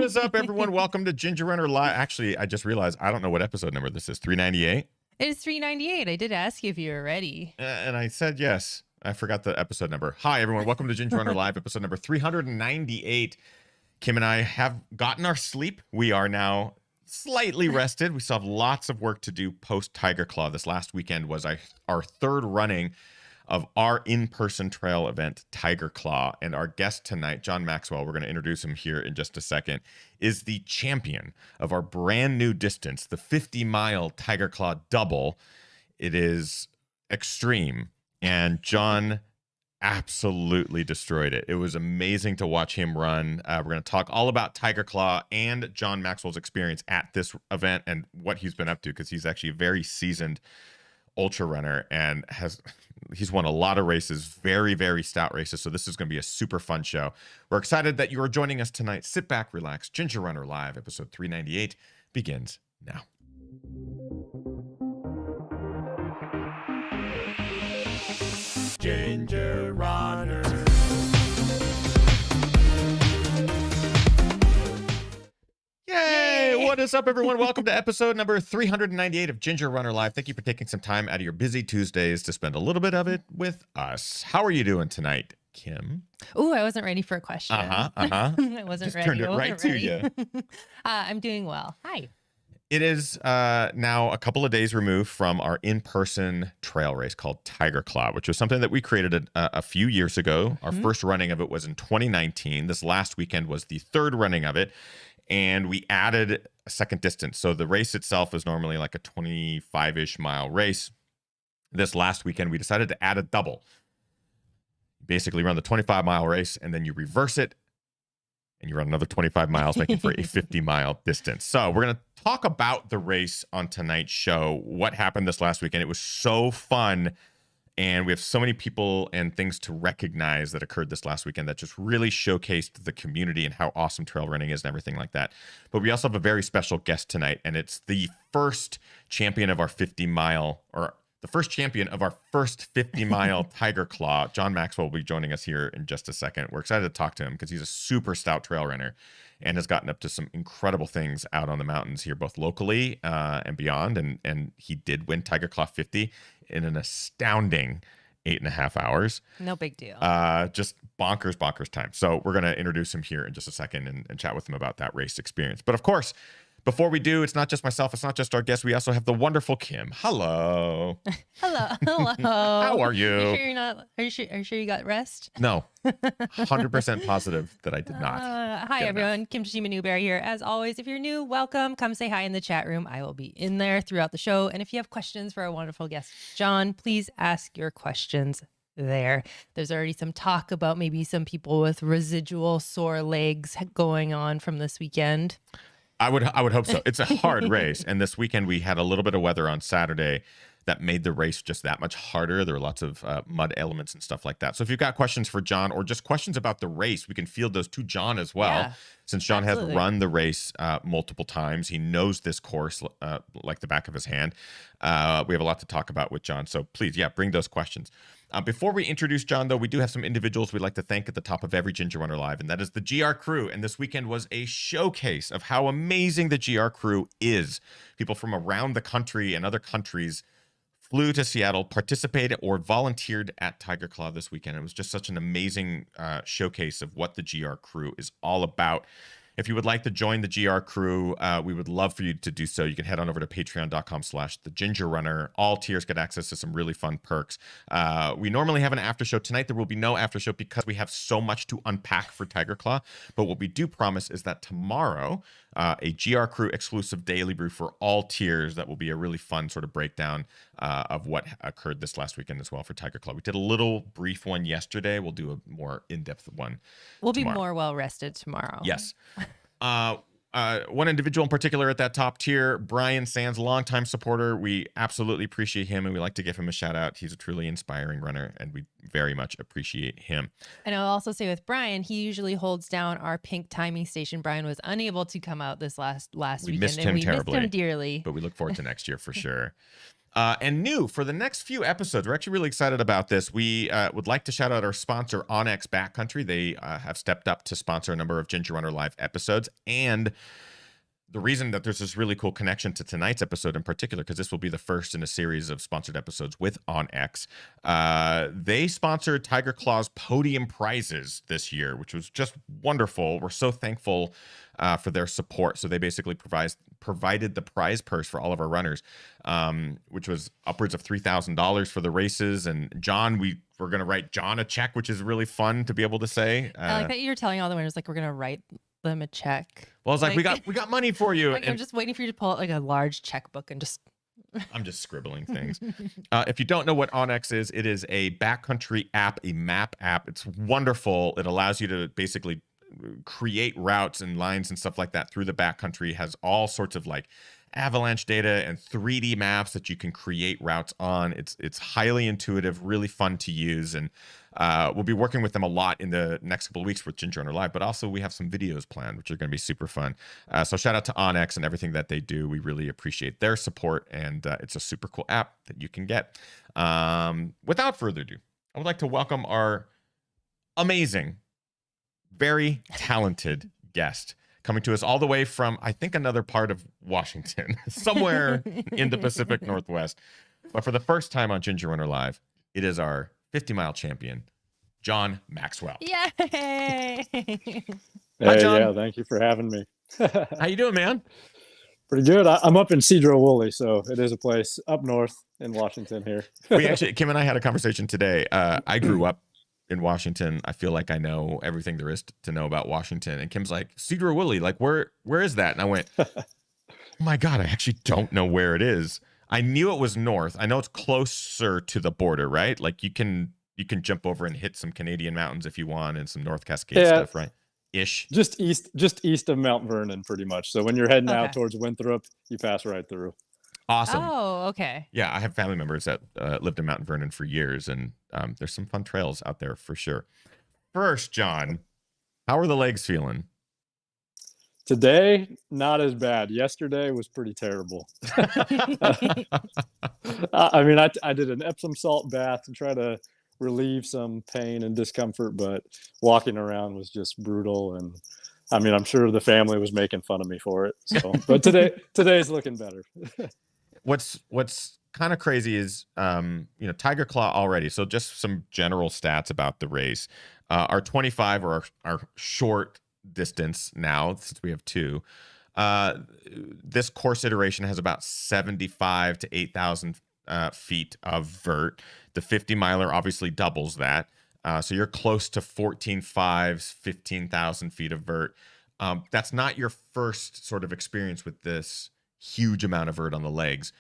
is up, everyone? Welcome to Ginger Runner Live. Actually, I just realized I don't know what episode number this is. 398? It is 398. I did ask you if you were ready. And I said yes. I forgot the episode number. Hi, everyone. Welcome to Ginger Runner Live, episode number 398. Kim and I have gotten our sleep. We are now slightly rested. We still have lots of work to do post Tiger Claw. This last weekend was our third running of our in-person trail event, Tiger Claw. And our guest tonight, John Maxwell, we're going to introduce him here in just a second, is the champion of our brand new distance, the 50-mile Tiger Claw double. It is extreme, and John absolutely destroyed it. It was amazing to watch him run. We're going to talk all about Tiger Claw and John Maxwell's experience at this event and what he's been up to, because he's actually a very seasoned ultra runner and he's won a lot of races, very, very stout races. So this is going to be a super fun show. We're excited that you are joining us tonight. Sit back, relax. Ginger Runner Live, episode 398 begins now. Ginger Runner. Yay! What is up, everyone? Welcome to episode number 398 of Ginger Runner Live. Thank you for taking some time out of your busy Tuesdays to spend a little bit of it with us. How are you doing tonight, Kim? Oh, I wasn't ready for a question. I wasn't just ready. turned it right to you. I'm doing well. Hi. It is now a couple of days removed from our in-person trail race called Tiger Claw, which was something that we created a few years ago. Our first running of it was in 2019. This last weekend was the third running of it, and we added a second distance. So the race itself is normally like a 25-ish mile race. This last weekend, we decided to add a double. Basically run the 25-mile race, and then you reverse it, and you run another 25 miles, making for a 50-mile distance. So we're going to talk about the race on tonight's show, what happened this last weekend. It was so fun, and we have so many people and things to recognize that occurred this last weekend that just really showcased the community and how awesome trail running is and everything like that. But we also have a very special guest tonight, and it's the first champion of our 50-mile, or the first champion of our first 50-mile Tiger Claw. John Maxwell will be joining us here in just a second. We're excited to talk to him because he's a super stout trail runner and has gotten up to some incredible things out on the mountains here, both locally and beyond. And he did win Tiger Claw 50 in an astounding 8.5 hours. No big deal. Just bonkers time. So we're going to introduce him here in just a second and chat with him about that race experience. But of course, before we do, it's not just myself. It's not just our guest. We also have the wonderful Kim. Hello. Hello. How are you? Are you sure you're not? Are you sure you got rest? No. 100% positive that I did not. Hi, everyone. Kim Tashima Newberry here. As always, if you're new, welcome. Come say hi in the chat room. I will be in there throughout the show. And if you have questions for our wonderful guest, John, please ask your questions there. There's already some talk about maybe some people with residual sore legs going on from this weekend. I would hope so. It's a hard race, and this weekend we had a little bit of weather on Saturday that made the race just that much harder. There were lots of mud elements and stuff like that. So if you've got questions for John or just questions about the race, we can field those to John as well. Yeah, since John absolutely. has run the race multiple times, he knows this course like the back of his hand. We have a lot to talk about with John. So please, bring those questions. Before we introduce John, though, we do have some individuals we'd like to thank at the top of every Ginger Runner Live, and that is the GR crew. And this weekend was a showcase of how amazing the GR crew is. People from around the country and other countries flew to Seattle, participated or volunteered at Tiger Claw this weekend. It was just such an amazing showcase of what the GR crew is all about. If you would like to join the GR crew, we would love for you to do so. You can head on over to patreon.com/thegingerrunner. All tiers get access to some really fun perks. We normally have an after show. Tonight there will be no after show because we have so much to unpack for Tiger Claw. But what we do promise is that tomorrow, a GR crew exclusive daily brew for all tiers. That will be a really fun sort of breakdown of what occurred this last weekend as well for Tiger Claw. We did a little brief one yesterday. We'll do a more in-depth one. We'll tomorrow. be more well rested tomorrow. Yes. One individual in particular at that top tier, Brian Sands, longtime supporter. We absolutely appreciate him, and we like to give him a shout out. He's a truly inspiring runner, and we very much appreciate him. And I'll also say with Brian, he usually holds down our pink timing station. Brian was unable to come out this last We weekend, missed and him we terribly, missed him dearly. But we look forward to next year for sure. And new for the next few episodes, we're actually really excited about this. We would like to shout out our sponsor, OnX Backcountry. They have stepped up to sponsor a number of Ginger Runner Live episodes. And the reason that there's this really cool connection to tonight's episode in particular, because this will be the first in a series of sponsored episodes with OnX, they sponsored Tiger Claw's podium prizes this year, which was just wonderful. We're so thankful for their support. So they basically provided the prize purse for all of our runners, which was upwards of $3,000 for the races. And John, we're going to write John a check, which is really fun to be able to say. I like that you're telling all the winners, like, we're going to write them a check. Well, I was like, we got money for you. Like, I'm just waiting for you to pull out like a large checkbook and just. I'm just scribbling things. If you don't know what OnX is, it is a backcountry app, a map app. It's wonderful. It allows you to basically create routes and lines and stuff like that through the backcountry. It has all sorts of like avalanche data and 3D maps that you can create routes on. It's highly intuitive, really fun to use, and we'll be working with them a lot in the next couple of weeks with Ginger Runner Live, but also we have some videos planned, which are going to be super fun. So shout out to OnX and everything that they do. We really appreciate their support, and it's a super cool app that you can get. Without further ado, I would like to welcome our amazing, very talented guest coming to us all the way from, I think, another part of Washington, somewhere in the Pacific Northwest. But for the first time on Ginger Runner Live, it is our 50-mile champion, John Maxwell. Yay! Hi, John. Yeah, thank you for having me. How you doing, man? Pretty good. I'm up in Cedro-Woolley, so it is a place up north in Washington here. Kim and I had a conversation today. I grew up in Washington. I feel like I know everything there is to know about Washington. And Kim's like, Cedro-Woolley, like where is that? And I went, oh my God, I actually don't know where it is. I knew it was north. I know it's closer to the border, right? Like you can jump over and hit some Canadian mountains if you want, and some North Cascade stuff, right? Ish. Just east of Mount Vernon, pretty much. So when you're heading out towards Winthrop, you pass right through. Awesome. Oh, okay. Yeah, I have family members that lived in Mount Vernon for years, and there's some fun trails out there for sure. First, John, how are the legs feeling? Today, not as bad. Yesterday was pretty terrible. I mean, I did an Epsom salt bath to try to relieve some pain and discomfort, but walking around was just brutal. And I mean, I'm sure the family was making fun of me for it. So, but today's looking better. What's kind of crazy is, Tiger Claw already. So just some general stats about the race. Our 25 or our short distance now, since we have two, this course iteration has about 75 to 8,000 feet of vert. The 50 miler obviously doubles that. So you're close to 14.5s, 15,000 feet of vert. That's not your first sort of experience with this huge amount of vert on the legs.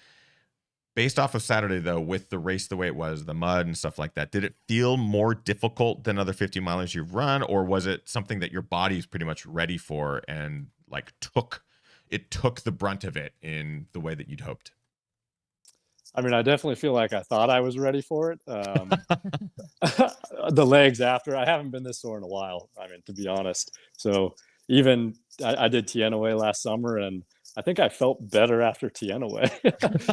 Based off of Saturday, though, with the race the way it was, the mud and stuff like that, did it feel more difficult than other 50 milers you've run, or was it something that your body's pretty much ready for and like took the brunt of it in the way that you'd hoped? I mean, I definitely feel like I thought I was ready for it. The legs after, I haven't been this sore in a while, I mean, to be honest. So even I did Tienaway last summer, and I think I felt better after Tienaway,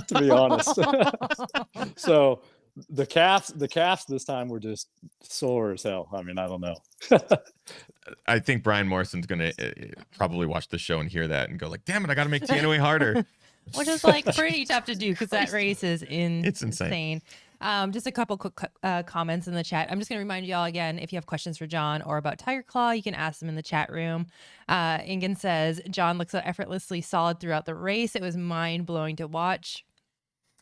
to be honest. So the calves this time were just sore as hell. I mean, I don't know. I think Brian Morrison's going to probably watch the show and hear that and go like, damn it, I got to make Tienaway harder. Which is like pretty tough to do because that race is It's insane. Just a couple quick comments in the chat. I'm just going to remind you all again, if you have questions for John or about Tiger Claw, you can ask them in the chat room. Ingen says, John looks so effortlessly solid throughout the race. It was mind-blowing to watch.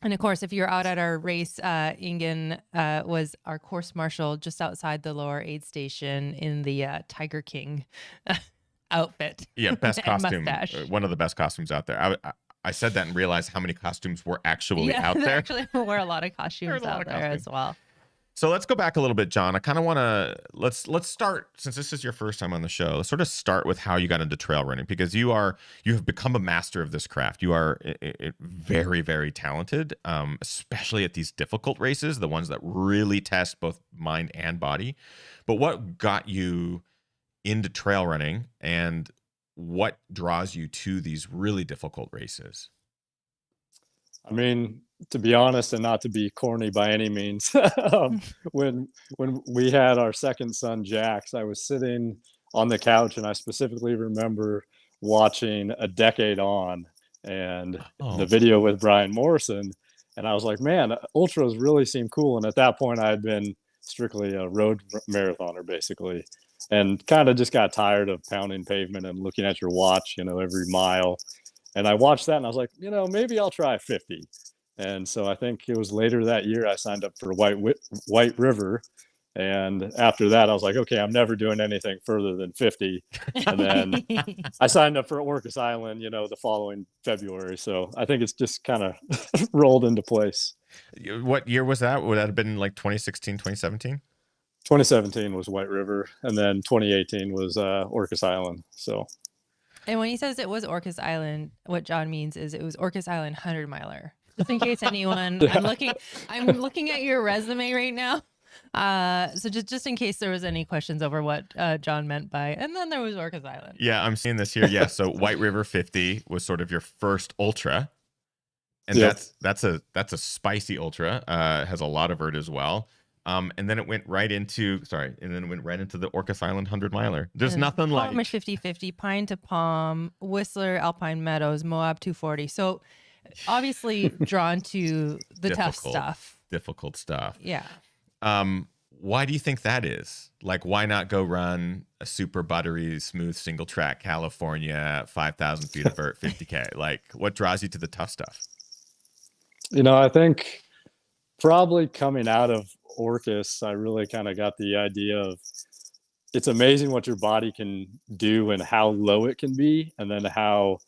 And of course, if you're out at our race, Ingen was our course marshal just outside the lower aid station in the Tiger King outfit. Yeah, best costume. Mustache. One of the best costumes out there. I said that and realized how many costumes were actually out there. Actually, there were a lot of costumes out there as well. So let's go back a little bit, John. I kind of want to let's start, since this is your first time on the show. Let's sort of start with how you got into trail running, because you have become a master of this craft. You are very, very talented, especially at these difficult races, the ones that really test both mind and body. But what got you into trail running, and what draws you to these really difficult races? I mean, to be honest, and not to be corny by any means, when we had our second son, Jax, I was sitting on the couch, and I specifically remember watching A Decade On and the Oh, video with Brian Morrison, and I was like, man, ultras really seem cool. And at that point, I had been strictly a road marathoner, basically, and kind of just got tired of pounding pavement and looking at your watch, every mile. And I watched that and I was like, maybe I'll try 50. And so I think it was later that year I signed up for White River. And after that, I was like, okay, I'm never doing anything further than 50. And then I signed up for Orcas Island, the following February. So I think it's just kind of rolled into place. what year was that? Would that have been like 2016, 2017? 2017 was White River, and then 2018 was Orcas Island. So, And when he says it was Orcas Island, what John means is it was Orcas Island 100 miler. Just in case anyone, Yeah. I'm looking at your resume right now. So just in case there was any questions over what John meant by, and then there was Orcas Island. Yeah, I'm seeing this here. Yeah, so White River 50 was sort of your first ultra, and Yep. that's a spicy ultra. Has a lot of vert as well. And then it went right into the Orcas Island 100 miler. There's And nothing like Palmish 50-50, Pine to Palm, Whistler, Alpine Meadows, Moab 240. So obviously drawn to the tough stuff. difficult stuff. Yeah. Why do you think that is? Like, why not go run a super buttery, smooth single track California, 5,000 feet of vert, 50K? Like, what draws you to the tough stuff? I think probably coming out of Orcas, I really kind of got the idea of it's amazing what your body can do and how low it can be, and then how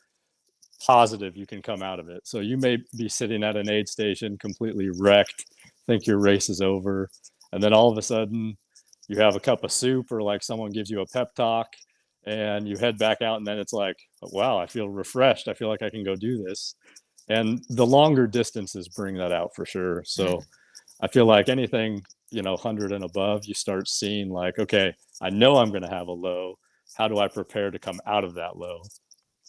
positive you can come out of it. So you may be sitting at an aid station completely wrecked, think your race is over, and then all of a sudden you have a cup of soup, or like someone gives you a pep talk, and you head back out, and then it's like, wow, I feel refreshed. I feel like I can go do this. And the longer distances bring that out for sure. So I feel like anything, 100 and above, you start seeing like, okay, I know I'm going to have a low. How do I prepare to come out of that low?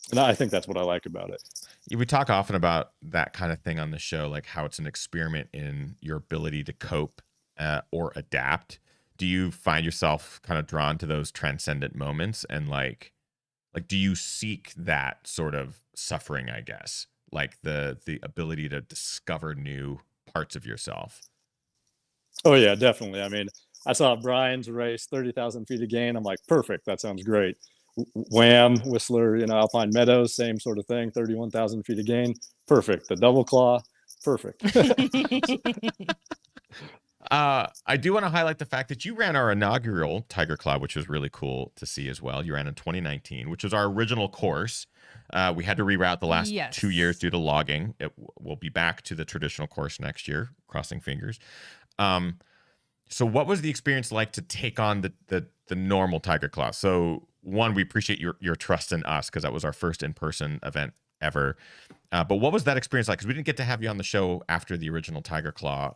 And I think that's what I like about it. We talk often about that kind of thing on the show, like how it's an experiment in your ability to cope or adapt. Do you find yourself kind of drawn to those transcendent moments, and like do you seek that sort of suffering, I guess, like the ability to discover new parts of yourself? Oh yeah, definitely. I mean, I saw Brian's race, 30,000 feet of gain. I'm like, perfect. That sounds great. Wham, Whistler, Alpine Meadows, same sort of thing, 31,000 feet of gain. Perfect. The double claw, perfect. I do want to highlight the fact that you ran our inaugural Tiger Claw, which was really cool to see as well. You ran in 2019, which was our original course. We had to reroute the last 2 years due to logging. We'll be back to the traditional course next year, crossing fingers. So what was the experience like to take on the normal Tiger Claw? So one, we appreciate your trust in us, because that was our first in-person event ever. But what was that experience like? Because we didn't get to have you on the show after the original Tiger Claw.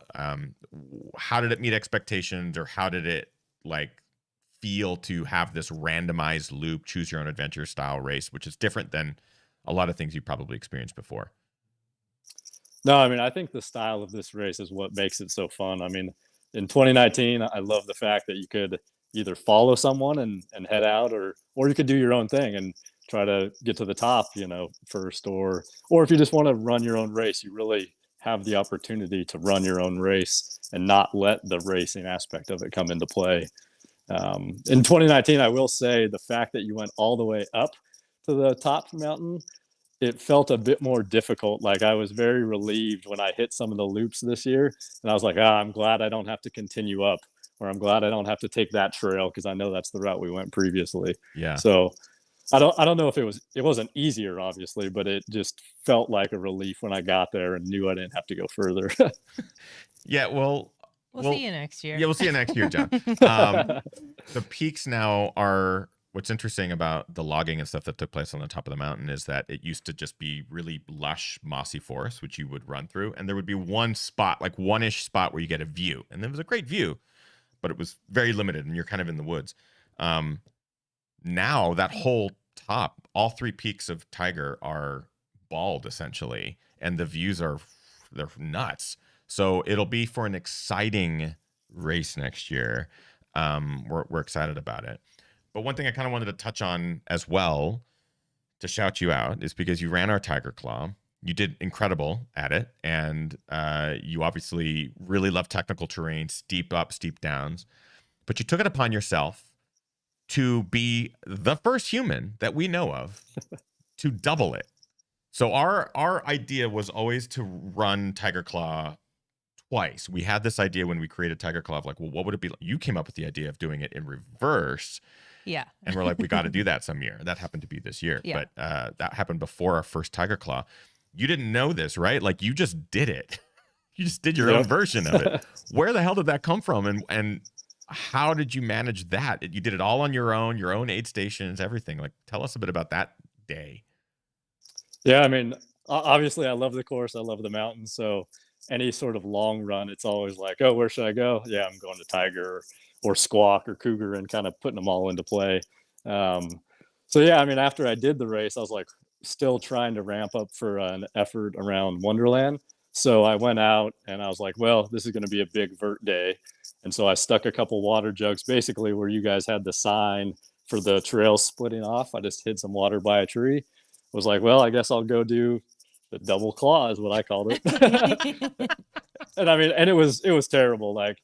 How did it meet expectations, or how did it feel to have this randomized loop, choose your own adventure style race, which is different than a lot of things you probably experienced before? No, I mean, I think the style of this race is what makes it so fun. I mean, in 2019, I love the fact that you could either follow someone and head out, or you could do your own thing and try to get to the top, first, or if you just want to run your own race, you really have the opportunity to run your own race and not let the racing aspect of it come into play. In 2019, I will say the fact that you went all the way up to the top mountain, it felt a bit more difficult. Like, I was very relieved when I hit some of the loops this year, and I was like, I'm glad I don't have to continue up, or I'm glad I don't have to take that trail, because I know that's the route we went previously. Yeah. So I don't know if it wasn't easier, obviously, but it just felt like a relief when I got there and knew I didn't have to go further. Yeah, well, we'll see you next year. Yeah, we'll see you next year, John. The peaks now are, what's interesting about the logging and stuff that took place on the top of the mountain is that it used to just be really lush, mossy forest, which you would run through. And there would be one spot, like one-ish spot, where you get a view. And it was a great view, but it was very limited, and you're kind of in the woods. Now that whole top, all three peaks of Tiger are bald, essentially. And the views are they're nuts. So it'll be for an exciting race next year. We're excited about it. But one thing I kind of wanted to touch on as well to shout you out is because you ran our Tiger Claw. You did incredible at it, and you obviously really love technical terrain, steep ups, steep downs. But you took it upon yourself to be the first human that we know of to double it. So our idea was always to run Tiger Claw twice. We had this idea when we created Tiger Claw of like, well, what would it be like? You came up with the idea of doing it in reverse. Yeah. And we're like, we got to do that some year. That happened to be this year. Yeah. But that happened before our first Tiger Claw. You didn't know this, right? Like you just did it. You just did your own version of it. Where the hell did that come from? And how did you manage that? You did it all on your own aid stations, everything. Like, tell us a bit about that day. Yeah, I mean, obviously I love the course. I love the mountains. So any sort of long run, it's always like, oh, where should I go? Yeah, I'm going to Tiger or Squawk or Cougar, and kind of putting them all into play. So yeah, I mean, after I did the race, I was like still trying to ramp up for an effort around Wonderland. So I went out and I was like, well, this is going to be a big vert day. And so I stuck a couple water jugs basically where you guys had the sign for the trail splitting off. I just hid some water by a tree. Was like, well, I guess I'll go do the double claw is what I called it. And I mean, and it was terrible. Like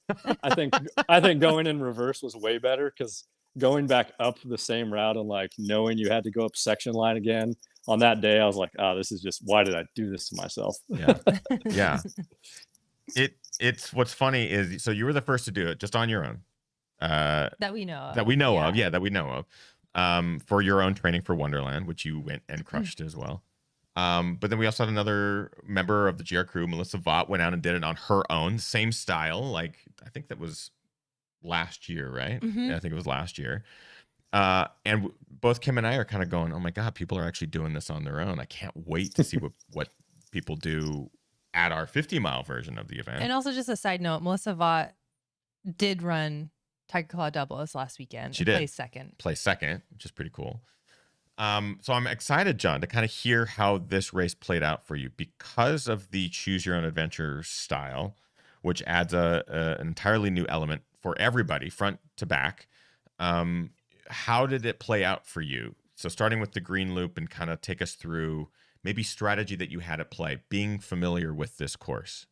I think going in reverse was way better, because going back up the same route and like knowing you had to go up section line again on that day, I was like, oh, this is just, why did I do this to myself? Yeah. Yeah. It's what's funny is, so you were the first to do it just on your own. That we know of. That we know of. Yeah, that we know of. For your own training for Wonderland, which you went and crushed as well. But then we also had another member of the GR crew, Melissa Vaught, went out and did it on her own, same style. Like, I think that was last year, right? Mm-hmm. Yeah, I think it was last year. And both Kim and I are kind of going, oh my God, people are actually doing this on their own. I can't wait to see what people do at our 50-mile version of the event. And also, just a side note, Melissa Vaught did run Tiger Claw double this last weekend. She did. Placed second, which is pretty cool. So I'm excited, John, to kind of hear how this race played out for you because of the choose your own adventure style, which adds an entirely new element for everybody, front to back. How did it play out for you? So starting with the green loop, and kind of take us through maybe strategy that you had at play, being familiar with this course.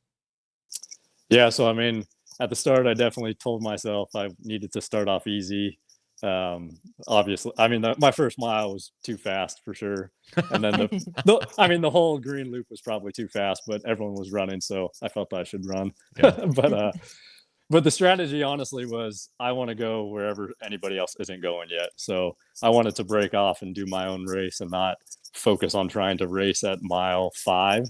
Yeah, so I mean, at the start, I definitely told myself I needed to start off easy. Obviously, I mean, my first mile was too fast for sure, and then the whole green loop was probably too fast, but everyone was running, so I felt I should run. Yeah. But the strategy honestly was, I want to go wherever anybody else isn't going yet. So I wanted to break off and do my own race and not focus on trying to race at mile 5.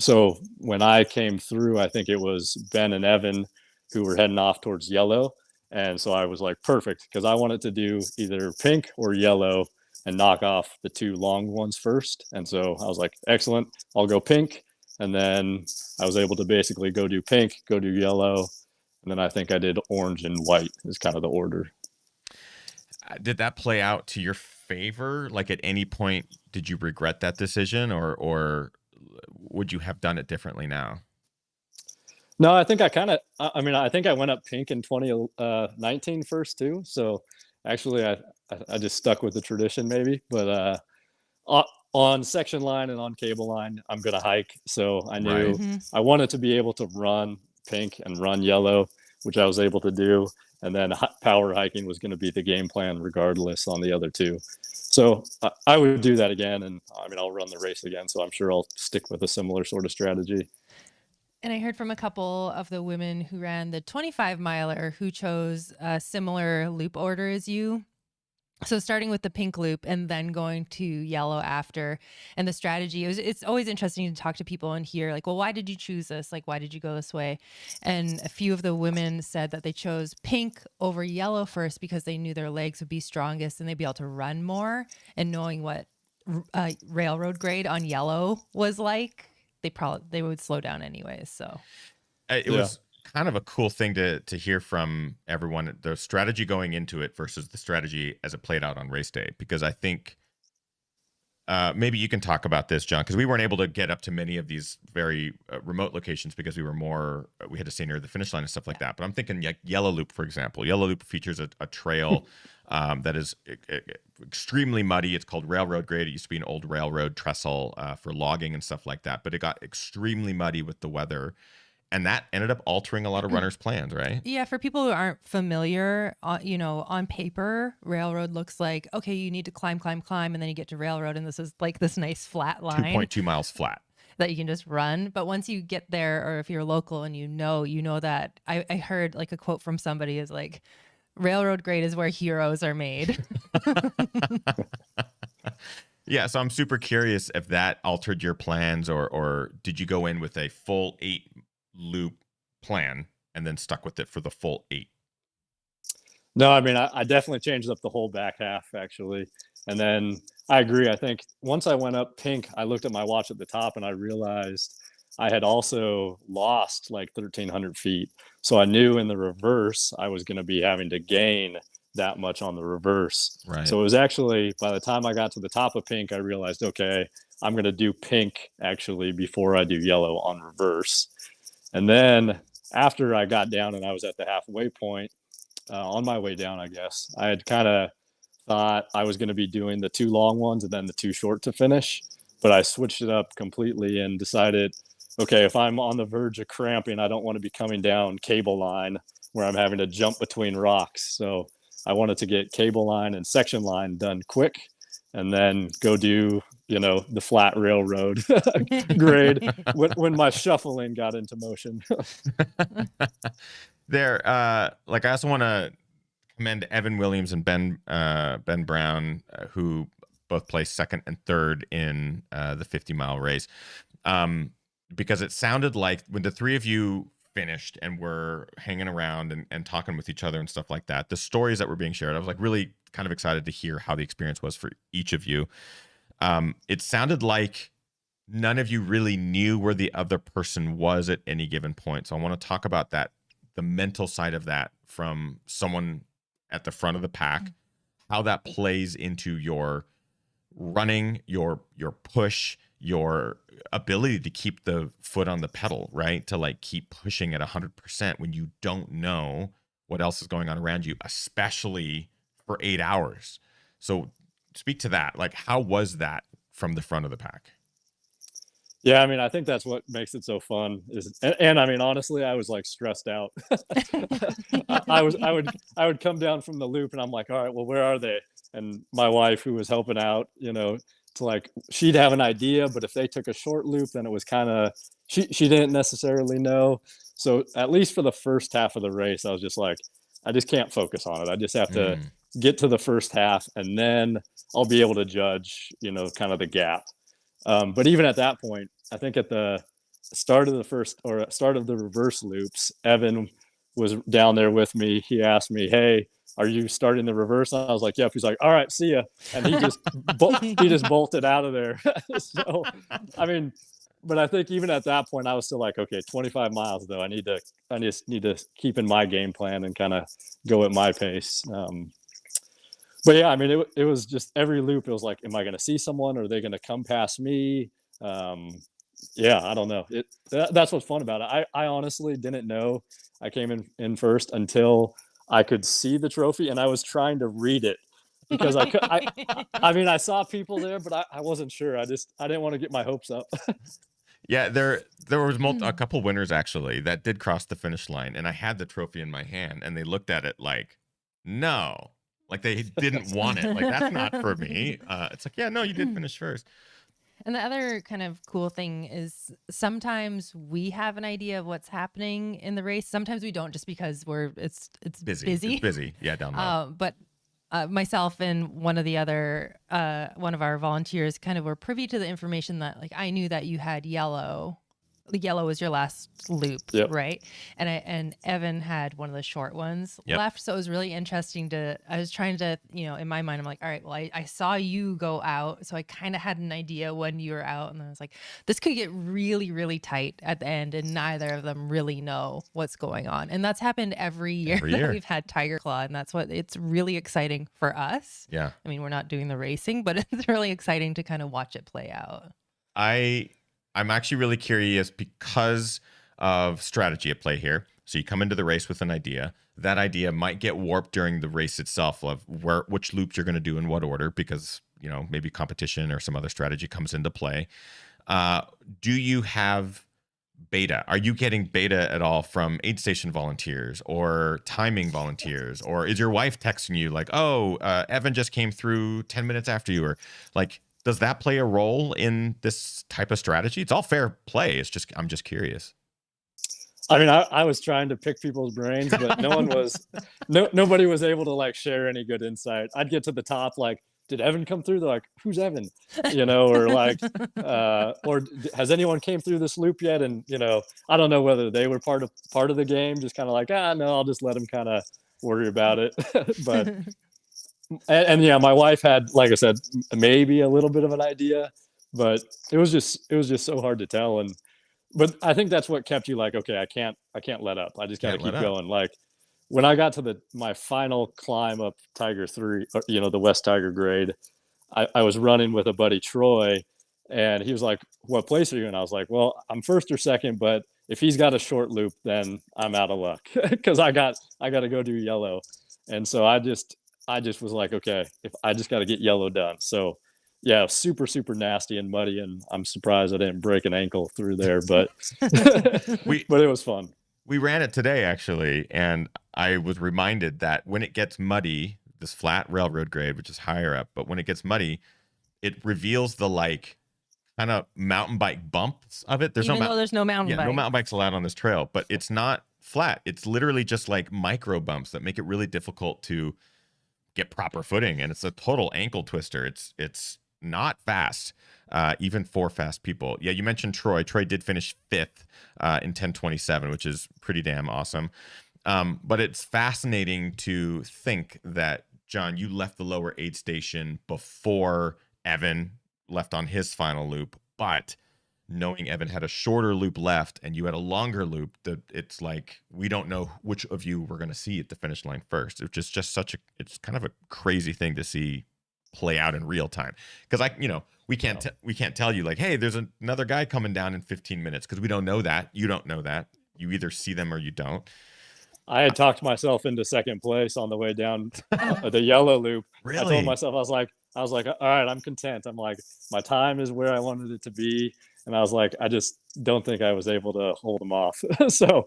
So when I came through, I think it was Ben and Evan who were heading off towards yellow. And so I was like, perfect, because I wanted to do either pink or yellow and knock off the 2 long ones first. And so I was like, excellent, I'll go pink. And then I was able to basically go do pink, go do yellow. And then I think I did orange and white is kind of the order. Did that play out to your favor? Like, at any point, did you regret that decision, or would you have done it differently now? No, I think I think I went up pink in 2019 first too. So actually I just stuck with the tradition maybe, but on section line and on cable line, I'm going to hike. So I knew I wanted to be able to run pink and run yellow, which I was able to do. And then power hiking was going to be the game plan regardless on the other 2. So I would do that again. And I mean, I'll run the race again. So I'm sure I'll stick with a similar sort of strategy. And I heard from a couple of the women who ran the 25-miler who chose a similar loop order as you. So starting with the pink loop and then going to yellow after. And the strategy, it's always interesting to talk to people and hear like, well, why did you choose this? Like, why did you go this way? And a few of the women said that they chose pink over yellow first because they knew their legs would be strongest and they'd be able to run more. And knowing what railroad grade on yellow was like, they would slow down anyways. So it was kind of a cool thing to hear from everyone, the strategy going into it versus the strategy as it played out on race day, because I think maybe you can talk about this, John, because we weren't able to get up to many of these very remote locations because we had to stay near the finish line and stuff like that. But I'm thinking like Yellow Loop, for example. Yellow Loop features a trail that is extremely muddy. It's called railroad grade. It used to be an old railroad trestle for logging and stuff like that. But it got extremely muddy with the weather. And that ended up altering a lot of runners' plans, right? Yeah, for people who aren't familiar, on paper, railroad looks like, okay, you need to climb, and then you get to railroad, and this is like this nice flat line 2.2 miles flat that you can just run. But once you get there, or if you're local and you know that, I heard like a quote from somebody is like, railroad grade is where heroes are made. Yeah, so I'm super curious if that altered your plans, or did you go in with a full 8 loop plan and then stuck with it for the full 8? No, I mean, I definitely changed up the whole back half actually. And then I agree. I think once I went up pink, I looked at my watch at the top and I realized I had also lost like 1,300 feet. So I knew in the reverse, I was going to be having to gain that much on the reverse. Right. So it was actually, by the time I got to the top of pink, I realized, okay, I'm going to do pink actually before I do yellow on reverse. And then after I got down and I was at the halfway point, on my way down, I guess, I had kind of thought I was going to be doing the 2 long ones and then the 2 short to finish. But I switched it up completely and decided, okay, if I'm on the verge of cramping, I don't want to be coming down cable line where I'm having to jump between rocks. So I wanted to get cable line and section line done quick and then go do, the flat railroad grade when my shuffling got into motion. I also want to commend Evan Williams and Ben Brown, who both placed second and third in the 50-mile race, because it sounded like when the three of you finished and were hanging around and talking with each other and stuff like that, the stories that were being shared, I was like really kind of excited to hear how the experience was for each of you. It sounded like none of you really knew where the other person was at any given point. So I want to talk about that, the mental side of that from someone at the front of the pack, how that plays into your running, your push, your ability to keep the foot on the pedal, right? To like keep pushing at 100% when you don't know what else is going on around you, especially for 8 hours. So speak to that. Like, how was that from the front of the pack? Yeah, I mean, I think that's what makes it so fun and I mean, honestly, I was like stressed out. I would come down from the loop and I'm like, all right, well, where are they? And my wife, who was helping out, to like, she'd have an idea, but if they took a short loop, then it was kind of, she didn't necessarily know. So at least for the first half of the race, I was just like, I just can't focus on it. I just have to get to the first half and then I'll be able to judge, kind of the gap. But even at that point, I think at the start of the reverse loops, Evan was down there with me. He asked me, "Hey, are you starting the reverse?" And I was like, "Yep." He's like, "All right, see ya." And he just bolted out of there. So, I mean, but I think even at that point, I was still like, okay, 25 miles though. I just need to keep in my game plan and kind of go at my pace. But yeah, I mean, it was just every loop. It was like, am I going to see someone? Or are they going to come past me? Yeah, I don't know. That's what's fun about it. I honestly didn't know I came in first until I could see the trophy, and I was trying to read it because I mean, I saw people there, but I wasn't sure. I didn't want to get my hopes up. Yeah, there was a couple winners actually that did cross the finish line, and I had the trophy in my hand, and they looked at it like, no. Like they didn't want it. Like, that's not for me. It's like, yeah, no, you did finish first. And the other kind of cool thing is sometimes we have an idea of what's happening in the race. Sometimes we don't, just because it's busy. It's busy. Yeah, down low. But myself and one of our volunteers kind of were privy to the information that, like, I knew that you had yellow the yellow was your last loop, Yep. right? And Evan had one of the short ones Yep. left. So it was really interesting I was trying to, in my mind, I'm like, all right, well, I saw you go out. So I kind of had an idea when you were out. And I was like, this could get really, really tight at the end. And neither of them really know what's going on. And that's happened every year that we've had Tiger Claw. And that's what it's really exciting for us. Yeah. I mean, we're not doing the racing, but it's really exciting to kind of watch it play out. I'm actually really curious because of strategy at play here. So you come into the race with an idea. That idea might get warped during the race itself of which loops you're going to do in what order because, maybe competition or some other strategy comes into play. Do you have beta? Are you getting beta at all from aid station volunteers or timing volunteers? Or is your wife texting you like, oh, Evan just came through 10 minutes after you? Or like, does that play a role in this type of strategy? It's all fair play. I'm just curious. I mean, I was trying to pick people's brains, but nobody was able to like share any good insight. I'd get to the top, like, did Evan come through? They're like, who's Evan? Or like, or has anyone came through this loop yet? And, I don't know whether they were part of the game, just kind of like, no, I'll just let them kind of worry about it. But, and yeah, my wife had, like I said, maybe a little bit of an idea, but it was just so hard to tell. But I think that's what kept you like, okay, I can't let up. I just got to keep going. Like when I got to my final climb up Tiger 3, the West Tiger grade, I was running with a buddy, Troy, and he was like, what place are you in? I was like, well, I'm first or second, but if he's got a short loop, then I'm out of luck because I got to go do yellow. And so I just was like, okay, if I just got to get yellow done. So yeah, super, super nasty and muddy. And I'm surprised I didn't break an ankle through there, but, but it was fun. We ran it today actually. And I was reminded that when it gets muddy, this flat railroad grade, which is higher up, but when it gets muddy, it reveals the like kind of mountain bike bumps of it. There's no mountain bike. No mountain bikes allowed on this trail, but it's not flat. It's literally just like micro bumps that make it really difficult to get proper footing. And it's a total ankle twister. It's not fast, even for fast people. Yeah, you mentioned Troy. Troy did finish 5th in 10:27, which is pretty damn awesome. But it's fascinating to think that, John, you left the lower aid station before Evan left on his final loop, but knowing Evan had a shorter loop left and you had a longer loop, it's like we don't know which of you we're going to see at the finish line first. It's just it's kind of a crazy thing to see play out in real time, because we can't tell you like, hey, there's another guy coming down in 15 minutes, because we don't know that. You don't know that. You either see them or you don't. I had talked myself into second place on the way down the yellow loop. Really? I told myself, I was like, all right, I'm content. I'm like, my time is where I wanted it to be. And I was like, I just don't think I was able to hold them off. So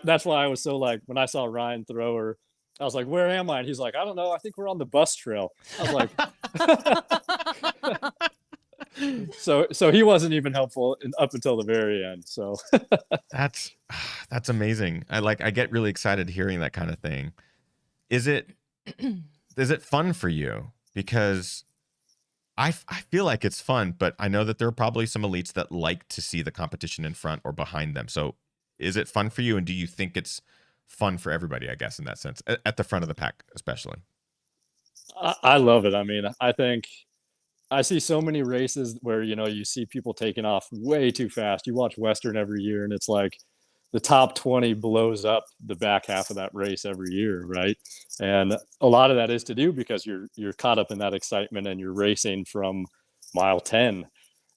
that's why I was so like, when I saw Ryan throw her, I was like, where am I? And he's like, I don't know. I think we're on the bus trail. I was like, so he wasn't even helpful up until the very end. So that's amazing. I get really excited hearing that kind of thing. Is it fun for you? Because I feel like it's fun, but I know that there are probably some elites that like to see the competition in front or behind them. So is it fun for you? And do you think it's fun for everybody, I guess, in that sense, at the front of the pack, especially? I love it. I mean, I think I see so many races where, you see people taking off way too fast. You watch Western every year and it's like the top 20 blows up the back half of that race every year. Right. And a lot of that is to do because you're caught up in that excitement and you're racing from mile 10.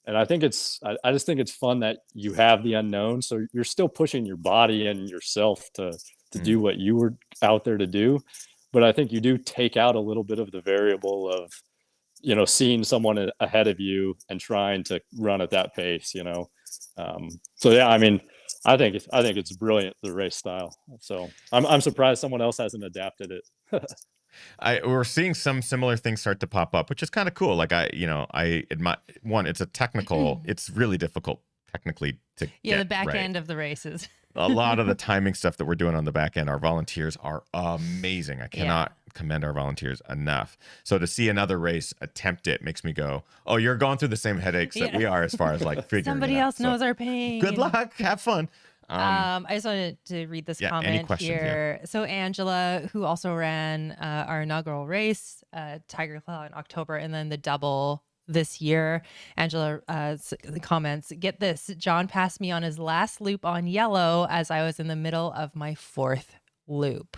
And I think I just think it's fun that you have the unknown. So you're still pushing your body and yourself to do what you were out there to do. But I think you do take out a little bit of the variable of, seeing someone ahead of you and trying to run at that pace, So yeah, I mean, I think it's brilliant, the race style. So I'm surprised someone else hasn't adapted it. We're seeing some similar things start to pop up, which is kind of cool. Like I admire one. It's a technical. It's really difficult technically to get the back right. end of the races. A lot of the timing stuff that we're doing on the back end, our volunteers are amazing. I cannot commend our volunteers enough. So to see another race attempt it makes me go, oh, you're going through the same headaches that we are as far as like figuring Somebody it out. else knows our pain. Good luck. Have fun. I just wanted to read this any comment questions, here. So Angela, who also ran our inaugural race, Tiger Claw in October, and then the double this year, Angela comments, get this, John passed me on his last loop on yellow as I was in the middle of my 4th loop.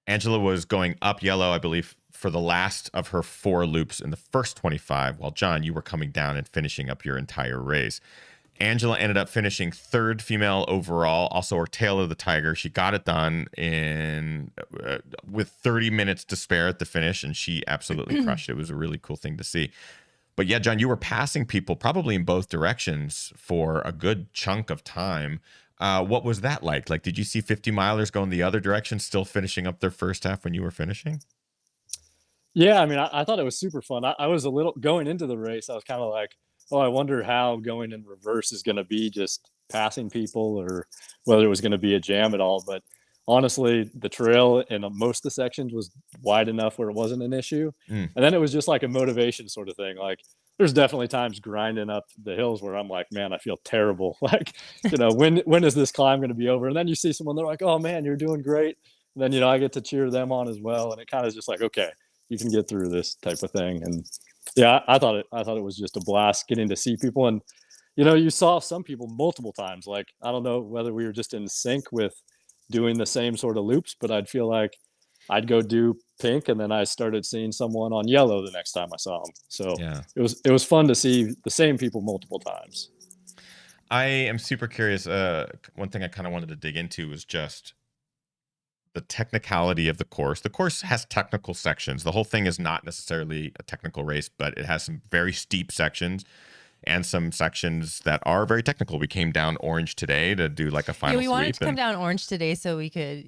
Angela was going up yellow, I believe, for the last of her 4 loops in the first 25, while John, you were coming down and finishing up your entire race. Angela ended up finishing 3rd female overall, also her tail of the tiger. She got it done in with 30 minutes to spare at the finish, and she absolutely crushed it. It was a really cool thing to see. But yeah, John, you were passing people probably in both directions for a good chunk of time. What was that like? Like, did you see 50 milers going the other direction, still finishing up their first half when you were finishing? Yeah, I mean, I thought it was super fun. I was a little going into the race. I was kind of like, oh, I wonder how going in reverse is going to be, just passing people, or whether it was going to be a jam at all. But honestly, the trail in most of the sections was wide enough where it wasn't an issue. And then it was just like a motivation sort of thing. Like, there's definitely times grinding up the hills where I'm like, man, I feel terrible. Like, when is this climb going to be over? And then you see someone, they're like, oh man, you're doing great. And then, I get to cheer them on as well. And it kind of just like, okay, you can get through this type of thing. And yeah, I thought it was just a blast getting to see people. And, you saw some people multiple times. Like, I don't know whether we were just in sync with doing the same sort of loops, but I'd feel like I'd go do pink, and then I started seeing someone on yellow the next time I saw them. So yeah, it was fun to see the same people multiple times. I am super curious. One thing I kind of wanted to dig into was just the technicality of the course. The course has technical sections. The whole thing is not necessarily a technical race, but it has some very steep sections and some sections that are very technical. We came down Orange today to do like a final sweep. Yeah, we wanted to come down Orange today so we could,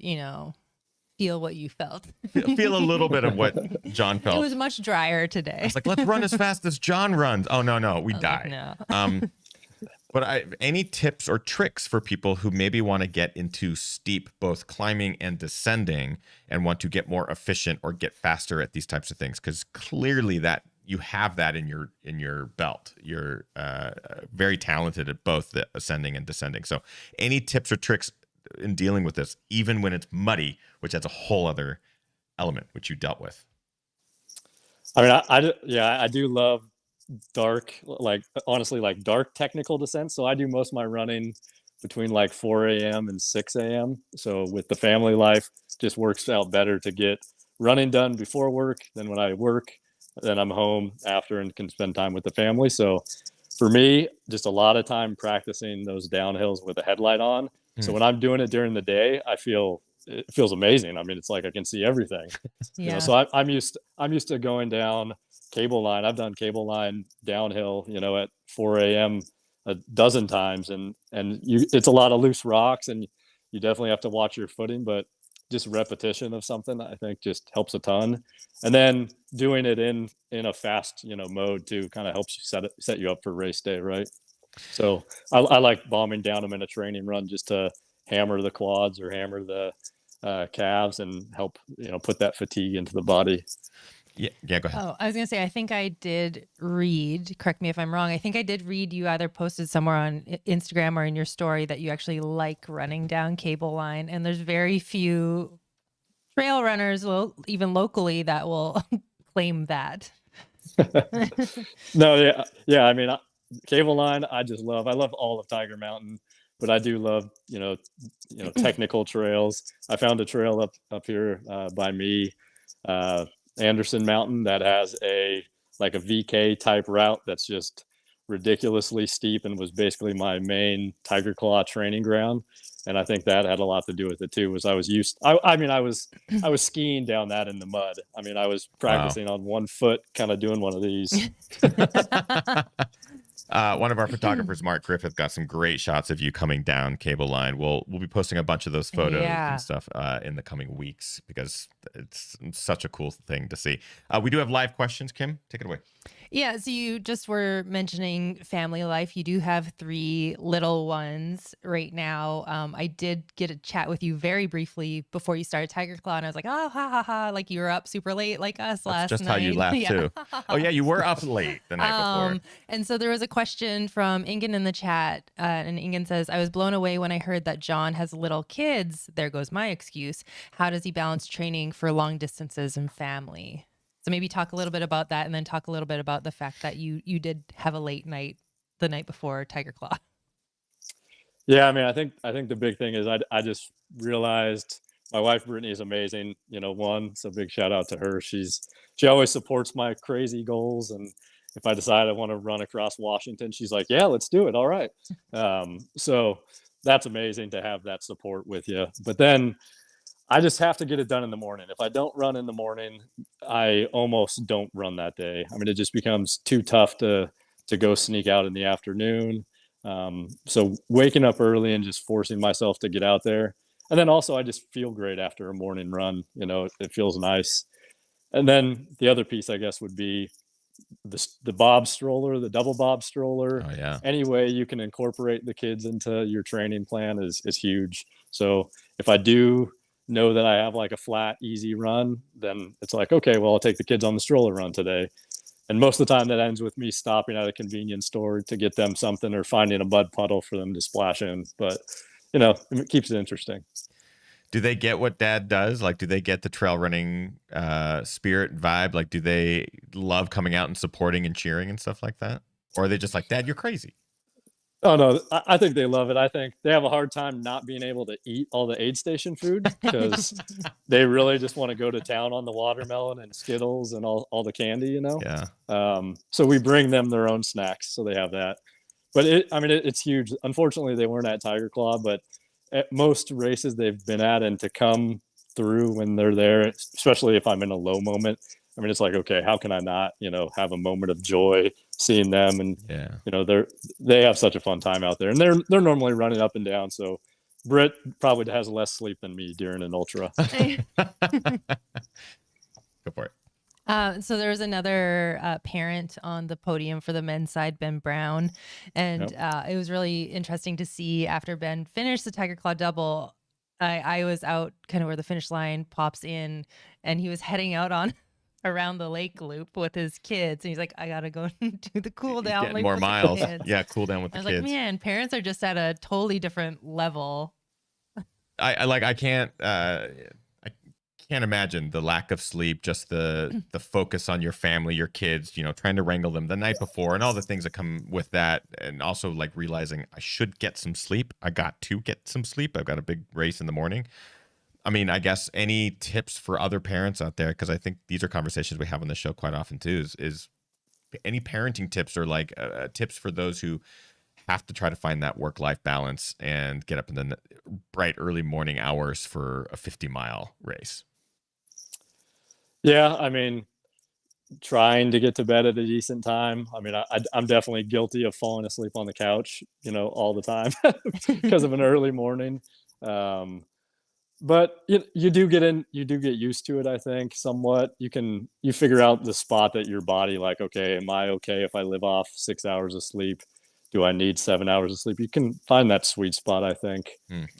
feel what you felt. Feel a little bit of what John felt. It was much drier today. I was like, let's run as fast as John runs. Oh, no, we die. Like, no. But any tips or tricks for people who maybe want to get into steep, both climbing and descending, and want to get more efficient or get faster at these types of things? Because clearly that you have that in your belt. You're very talented at both the ascending and descending. So any tips or tricks in dealing with this, even when it's muddy, which has a whole other element which you dealt with? I mean, I do love dark, like honestly, like dark technical descent. So I do most of my running between like 4 a.m. and 6 a.m. So with the family life, just works out better to get running done before work. Then when I work, then I'm home after and can spend time with the family. So for me, just a lot of time practicing those downhills with a headlight on. So when I'm doing it during the day, it feels amazing. I mean, it's like I can see everything. Yeah. So I'm used to going down cable line. I've done cable line downhill, at 4 a.m. a dozen times, and it's a lot of loose rocks, and you definitely have to watch your footing, but just repetition of something, I think, just helps a ton. And then doing it in a fast, mode too, kind of helps you set you up for race day, right? So I like bombing down them in a training run just to hammer the quads or hammer the calves and help, put that fatigue into the body. Yeah, go ahead. Oh, I was going to say, I think I did read, correct me if I'm wrong, I think I did read you either posted somewhere on Instagram or in your story that you actually like running down cable line. And there's very few trail runners, even locally, that will claim that. No, yeah. I mean, cable line, I love all of Tiger Mountain, but I do love, technical trails. I found a trail up here by me, Anderson Mountain, that has a VK type route that's just ridiculously steep and was basically my main Tiger Claw training ground. And I think that had a lot to do with it too. Was I was skiing down that in the mud. I mean, I was practicing on one foot, kind of doing one of these. One of our photographers, Mark Griffith, got some great shots of you coming down cable line. We'll be posting a bunch of those photos and stuff in the coming weeks because it's such a cool thing to see. We do have live questions. Kim, take it away. Yeah, so you just were mentioning family life. You do have 3 little ones right now. I did get a chat with you very briefly before you started Tiger Claw, and I was like, oh, ha, ha, ha. Like you were up super late like us That's last just how you night. laugh Yeah. too. Oh yeah, you were up late the night before. And so there was a question from Ingen in the chat, and Ingen says, I was blown away when I heard that John has little kids. There goes my excuse. How does he balance training for long distances and family? So maybe talk a little bit about that, and then talk a little bit about the fact that you did have a late night the night before Tiger Claw. Yeah, I mean, I think the big thing is I just realized my wife Brittany is amazing. So big shout out to her. She always supports my crazy goals, and if I decide I want to run across Washington, she's like, "Yeah, let's do it. All right." So that's amazing to have that support with you. But then I just have to get it done in the morning. If I don't run in the morning, I almost don't run that day. I mean, it just becomes too tough to go sneak out in the afternoon. So waking up early and just forcing myself to get out there, and then also I just feel great after a morning run. It feels nice. And then the other piece, I guess, would be the bob stroller, the double bob stroller. Oh yeah. Any way you can incorporate the kids into your training plan is huge. So if I do know that I have like a flat, easy run, then it's like, okay, well, I'll take the kids on the stroller run today. And most of the time that ends with me stopping at a convenience store to get them something or finding a mud puddle for them to splash in. But, it keeps it interesting. Do they get what dad does? Like, do they get the trail running spirit vibe? Like, do they love coming out and supporting and cheering and stuff like that? Or are they just like, Dad, you're crazy? Oh, no, I think they love it. I think they have a hard time not being able to eat all the aid station food because they really just want to go to town on the watermelon and Skittles and all the candy, Yeah. So we bring them their own snacks, so they have that. But it's huge. Unfortunately, they weren't at Tiger Claw, but at most races they've been at, and to come through when they're there, especially if I'm in a low moment, I mean, it's like, okay, how can I not, have a moment of joy seeing them? And, Yeah. they have such a fun time out there, and they're normally running up and down. So Britt probably has less sleep than me during an ultra. Go for it. So there was another parent on the podium for the men's side, Ben Brown. And it was really interesting to see after Ben finished the Tiger Claw double, I was out kind of where the finish line pops in, and he was heading out on around the lake loop with his kids. And he's like, I got to go do the cool down. Getting Like, more with the miles. kids. Yeah, cool down with I the was kids. like, man, parents are just at a totally different level. I can't imagine the lack of sleep, just the focus on your family, your kids, trying to wrangle them the night before and all the things that come with that. And also like realizing I should get some sleep. I got to get some sleep. I've got a big race in the morning. I mean, I guess any tips for other parents out there, because I think these are conversations we have on the show quite often too, is any parenting tips or like tips for those who have to try to find that work-life balance and get up in the bright early morning hours for a 50-mile race? Yeah, I mean, trying to get to bed at a decent time. I mean, I'm definitely guilty of falling asleep on the couch, all the time because of an early morning. But you do get used to it. I think somewhat you figure out the spot that your body, like, okay, am I okay if I live off 6 hours of sleep? Do I need 7 hours of sleep? You can find that sweet spot, I think.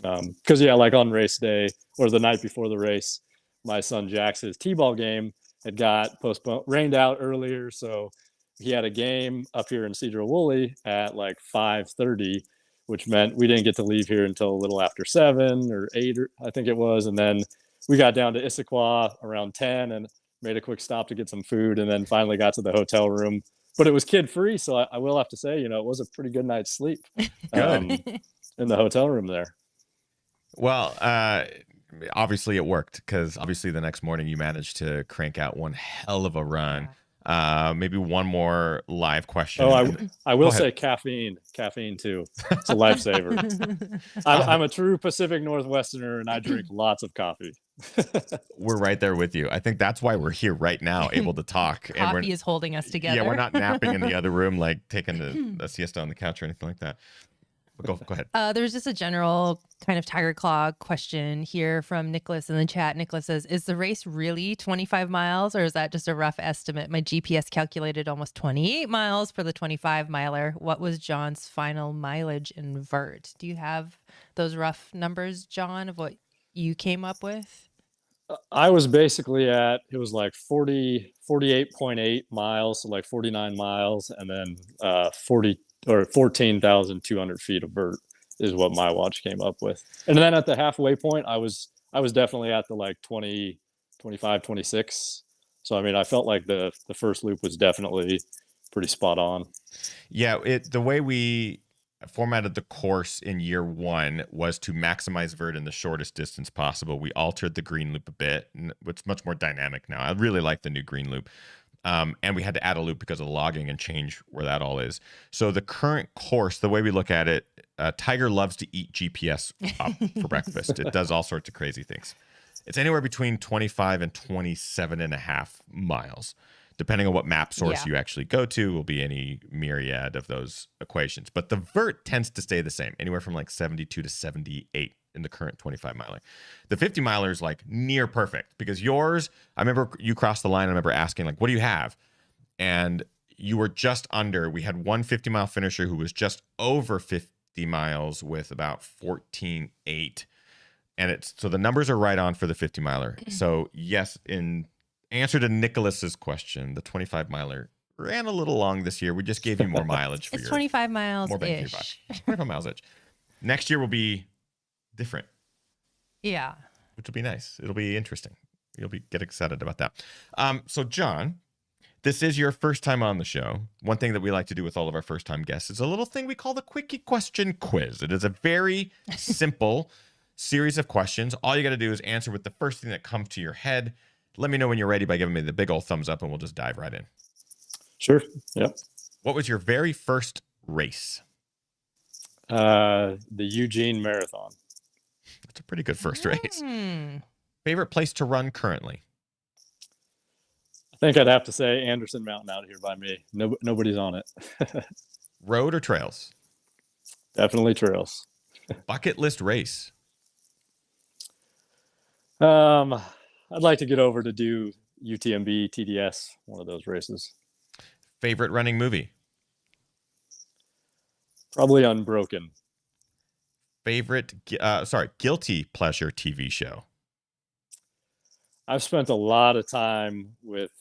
Because like on race day or the night before the race, my son Jack's t-ball game had got postponed, rained out earlier, so he had a game up here in Cedar Woolley at like 5:30, which meant we didn't get to leave here until a little after 7 or 8, I think it was. And then we got down to Issaquah around 10 and made a quick stop to get some food, and then finally got to the hotel room. But it was kid free, so I will have to say, it was a pretty good night's sleep in the hotel room there. Well, obviously it worked, because obviously the next morning you managed to crank out one hell of a run. Maybe one more live question. Oh, I will say caffeine too. It's a lifesaver. I'm a true Pacific Northwesterner, and I drink lots of coffee. We're right there with you. I think that's why we're here right now, able to talk. Coffee is holding us together. Yeah, we're not napping in the other room, like taking a siesta on the couch or anything like that. Go ahead. There's just a general kind of tiger claw question here from Nicholas in the chat. Nicholas says, is the race really 25 miles or is that just a rough estimate? My GPS calculated almost 28 miles for the 25 miler. What was John's final mileage in vert? Do you have those rough numbers, John, of what you came up with? I was basically it was like 48.8 miles, so like 49 miles, and then 14,200 feet of vert is what my watch came up with. And then at the halfway point, I was definitely at the like 20, 25, 26. So I mean, I felt like the first loop was definitely pretty spot on. Yeah, the way we formatted the course in year one was to maximize vert in the shortest distance possible. We altered the green loop a bit, and it's much more dynamic now. I really like the new green loop. And we had to add a loop because of the logging and change where that all is. So the current course, the way we look at it, Tiger loves to eat GPS up for breakfast. It does all sorts of crazy things. It's anywhere between 25 and 27.5 miles. Depending on what map source you actually go to, will be any myriad of those equations. But the vert tends to stay the same, anywhere from like 72 to 78 in the current 25 miler. The 50 miler is like near perfect because yours, I remember you crossed the line. I remember asking like, what do you have? And you were just under. We had one 50-mile finisher who was just over 50 miles with about 14.8. And so the numbers are right on for the 50 miler. So yes, in answer to Nicholas's question, the 25 miler ran a little long this year. We just gave you more mileage for it's 25 miles more bang for your buck. 25 miles ish. Next year will be different. Yeah. Which will be nice. It'll be interesting. Get excited about that. So John, this is your first time on the show. One thing that we like to do with all of our first time guests is a little thing we call the Quickie question quiz. It is a very simple series of questions. All you got to do is answer with the first thing that comes to your head. Let me know when you're ready by giving me the big old thumbs up, and we'll just dive right in. Sure. Yep. What was your very first race? The Eugene Marathon. That's a pretty good first race. Favorite place to run currently? I think I'd have to say Anderson Mountain out here by me. Nobody's on it. Road or trails? Definitely trails. Bucket list race? I'd like to get over to do UTMB, TDS, one of those races. Favorite running movie? Probably Unbroken. Favorite, guilty pleasure TV show? I've spent a lot of time with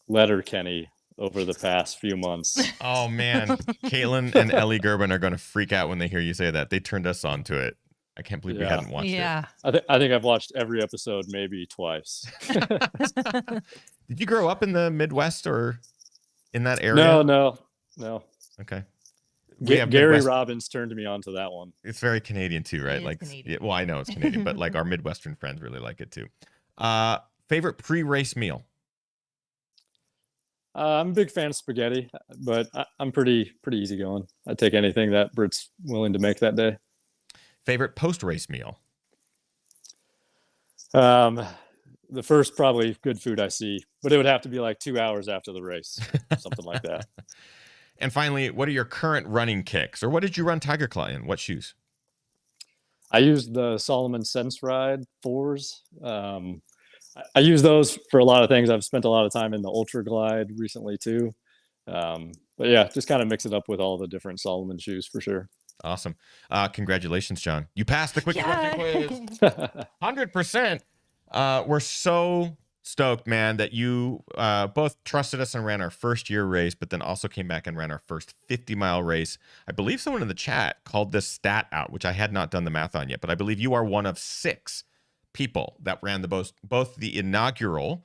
Letterkenny over the past few months. Oh, man. Caitlin and Ellie Gerben are going to freak out when they hear you say that. They turned us on to it. I can't believe we hadn't watched it. I think I've watched every episode maybe twice. Did you grow up in the Midwest or in that area? No. Okay. Gary Robbins turned me on to that one. It's very Canadian too, right? Like, well, I know it's Canadian, but like our Midwestern friends really like it too. Favorite pre-race meal? I'm a big fan of spaghetti, but I'm pretty easygoing. I take anything that Britt's willing to make that day. Favorite post-race meal? The first probably good food I see, but it would have to be like 2 hours after the race, something like that. And finally, what are your current running kicks? Or what did you run Tiger Claw in? What shoes? I used the Salomon Sense Ride 4s. I use those for a lot of things. I've spent a lot of time in the Ultra Glide recently too. But yeah, just kind of mix it up with all the different Salomon shoes for sure. Awesome. Congratulations, John. You passed the Quickie question quiz. 100%. We're so stoked, man, that you both trusted us and ran our first year race, but then also came back and ran our first 50-mile race. I believe someone in the chat called this stat out, which I had not done the math on yet, but I believe you are one of 6 people that ran both the inaugural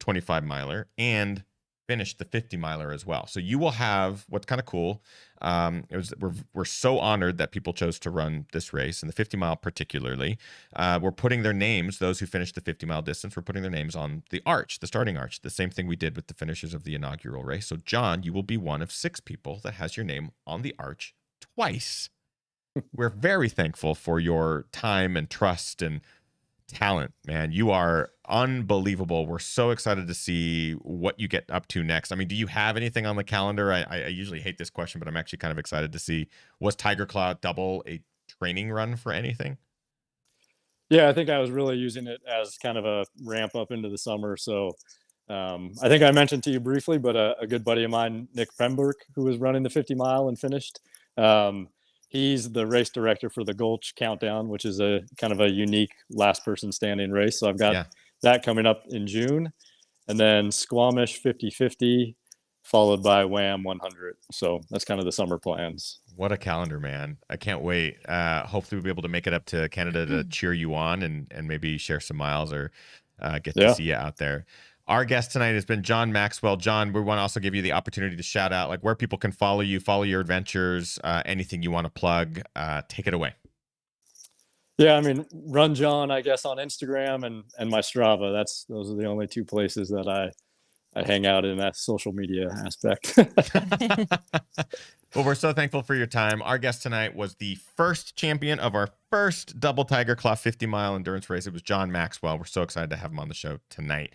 25-miler and finished the 50-miler as well. So you will have what's kind of cool. We're so honored that people chose to run this race, and the 50-mile particularly. We're putting their names, those who finished the 50-mile distance, we're putting their names on the arch, the starting arch, the same thing we did with the finishers of the inaugural race. So John, you will be one of 6 people that has your name on the arch twice. We're very thankful for your time and trust and talent, man. You are unbelievable. We're so excited to see what you get up to next. I mean, do you have anything on the calendar? I usually hate this question, but I'm actually kind of excited to see, was Tiger Claw double a training run for anything? Yeah, I think I was really using it as kind of a ramp up into the summer. So I think I mentioned to you briefly, but a good buddy of mine, Nick Pembroke, who was running the 50 mile and finished, he's the race director for the Gulch Countdown, which is a kind of a unique last person standing race. So I've got that coming up in June, and then Squamish 50-50, followed by Wham 100. So that's kind of the summer plans. What a calendar, man. I can't wait. Hopefully we'll be able to make it up to Canada to cheer you on and maybe share some miles or get to see you out there. Our guest tonight has been John Maxwell. John, we want to also give you the opportunity to shout out like where people can follow you, follow your adventures, anything you want to plug. Take it away. Yeah, I mean, Run John, I guess, on Instagram and my Strava. Those are the only two places that I hang out in that social media aspect. Well, we're so thankful for your time. Our guest tonight was the first champion of our first double Tiger Claw 50-mile endurance race. It was John Maxwell. We're so excited to have him on the show tonight.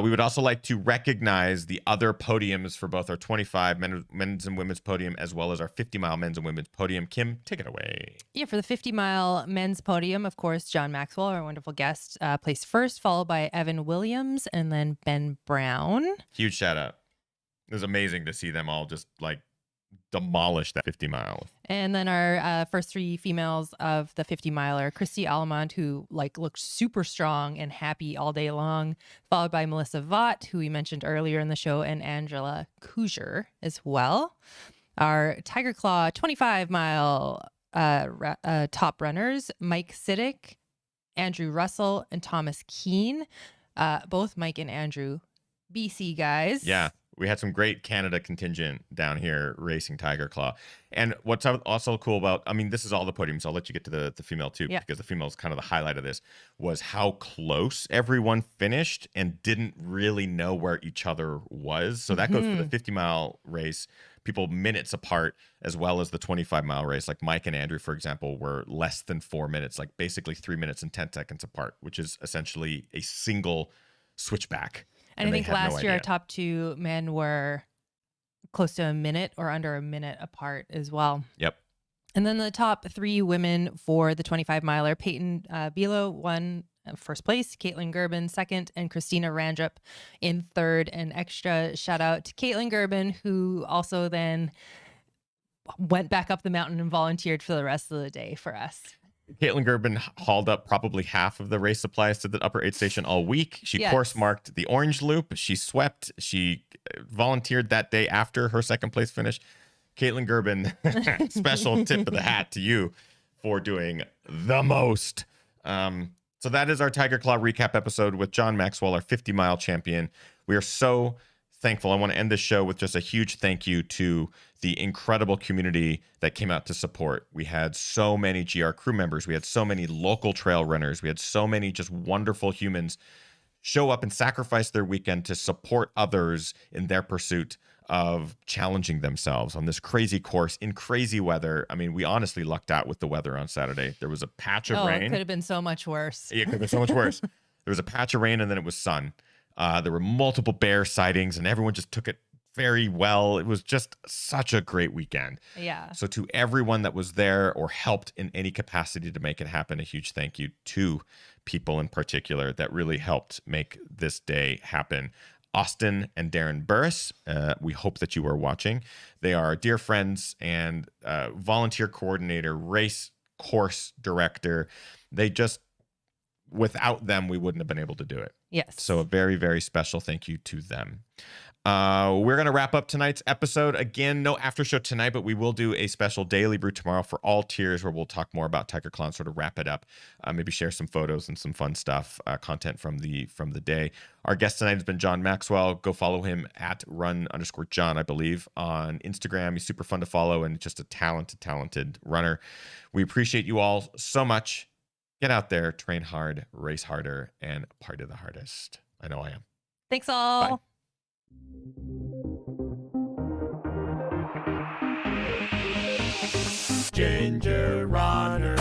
We would also like to recognize the other podiums for both our 25 men's and women's podium, as well as our 50-mile men's and women's podium. Kim, take it away. Yeah, for the 50-mile men's podium, of course, John Maxwell, our wonderful guest, placed first, followed by Evan Williams and then Ben Brown. Huge shout out. It was amazing to see them all just like demolish that 50 mile. And then our first three females of the 50-miler, Christy Alamont, who looked super strong and happy all day long, followed by Melissa Vaught, who we mentioned earlier in the show, and Angela Kujer as well. Our Tiger Claw 25-mile top runners, Mike Siddick, Andrew Russell, and Thomas Keene. Both Mike and Andrew, BC guys. Yeah. We had some great Canada contingent down here racing Tiger Claw. And what's also cool about, I mean, this is all the podiums. I'll let you get to the female too, because the female is kind of the highlight of this, was how close everyone finished and didn't really know where each other was. So that goes for the 50-mile race, people minutes apart, as well as the 25-mile race. Like Mike and Andrew, for example, were less than 4 minutes, like basically 3 minutes and 10 seconds apart, which is essentially a single switchback. And I think last year our top two men were close to a minute or under a minute apart as well. Yep. And then the top three women for the 25-miler, Peyton Bilo won first place, Caitlin Gerben second, and Christina Randrup in third. An extra shout out to Caitlin Gerben, who also then went back up the mountain and volunteered for the rest of the day for us. Caitlin Gerben hauled up probably half of the race supplies to the upper aid station all week. She course marked the orange loop. She swept. She volunteered that day after her second place finish. Caitlin Gerben, special tip of the hat to you for doing the most. So that is our Tiger Claw recap episode with John Maxwell, our 50-mile champion. We are so thankful. I want to end this show with just a huge thank you to the incredible community that came out to support. We had so many GR crew members. We had so many local trail runners. We had so many just wonderful humans show up and sacrifice their weekend to support others in their pursuit of challenging themselves on this crazy course in crazy weather. I mean, we honestly lucked out with the weather on Saturday. There was a patch of rain. It could have been so much worse. Yeah, it could have been so much worse. There was a patch of rain and then it was sun. There were multiple bear sightings and everyone just took it very well. It was just such a great weekend. Yeah. So to everyone that was there or helped in any capacity to make it happen, a huge thank you to people in particular that really helped make this day happen. Austin and Darren Burris, we hope that you are watching. They are dear friends and volunteer coordinator, race course director. They just, without them, we wouldn't have been able to do it. Yes. So a very, very special thank you to them. We're going to wrap up tonight's episode. Again, no after show tonight, but we will do a special daily brew tomorrow for all tiers where we'll talk more about Tiger Claw and sort of wrap it up. Maybe share some photos and some fun stuff, content from the day. Our guest tonight has been John Maxwell. Go follow him at run_John, I believe, on Instagram. He's super fun to follow and just a talented runner. We appreciate you all so much. Get out there, train hard, race harder, and party the hardest. I know I am. Thanks all. Bye. Ginger runner.